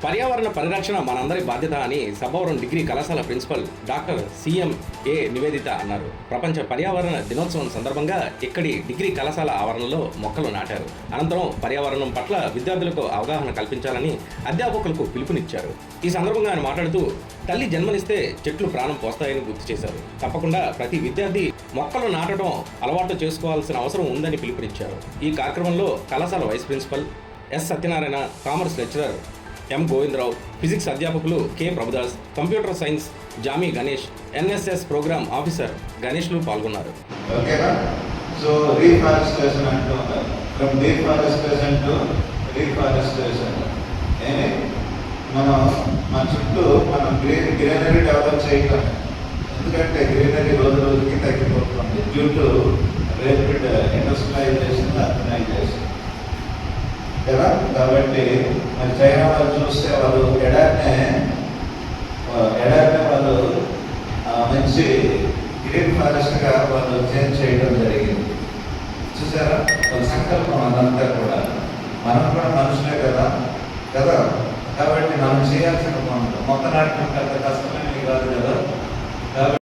పర్యావరణ పరిరక్షణ మనందరి బాధ్యత అని సబ్బవరం డిగ్రీ కళాశాల ప్రిన్సిపల్ డాక్టర్ సిఎం.ఏ. నివేదిత అన్నారు. ప్రపంచ పర్యావరణ దినోత్సవం సందర్భంగా ఇక్కడి డిగ్రీ కళాశాల ఆవరణలో మొక్కలు నాటారు. అనంతరం పర్యావరణం పట్ల విద్యార్థులకు అవగాహన కల్పించాలని అధ్యాపకులకు పిలుపునిచ్చారు. ఈ సందర్భంగా ఆయన మాట్లాడుతూ తల్లి జన్మనిస్తే చెట్లు ప్రాణం పోస్తాయని గుర్తు చేశారు. తప్పకుండా ప్రతి విద్యార్థి మొక్కలు నాటడం అలవాటు చేసుకోవాల్సిన అవసరం ఉందని పిలుపునిచ్చారు. ఈ కార్యక్రమంలో కళాశాల vice principal S. Satyanarayana, commerce lecturer M. Govindarao, physics అధ్యాపకులు K. Prabhudas, computer science Jami Ganesh, NSS programme officer గణేష్లు పాల్గొన్నారు. ఓకేనా? సో రీఫారెస్టేషన్ అంటూ ఉన్నారు. From deforestation to reforestation. మన చుట్టూ మనం గ్రీనరీ డెవలప్ చేయటం. ఎందుకంటే గ్రీనరీ రోజు రోజుకి తగ్గిపోతుంది due to rapid industrialisation, urbanisation కదా. కాబట్టి మరి చైనా వాళ్ళు చూస్తే వాళ్ళు ఎడారినే వాళ్ళు మంచి గ్రీన్ ఫారెస్ట్గా వాళ్ళు చేంజ్ చేయడం జరిగింది. చూసారా వాళ్ళ సంకల్పం అదంతా కూడా. మనం కూడా మనుషులే కదా కాబట్టి మనం చేయాల్సిన మొక్క నాటడం పెద్ద కష్టమేమి కాదు కదా.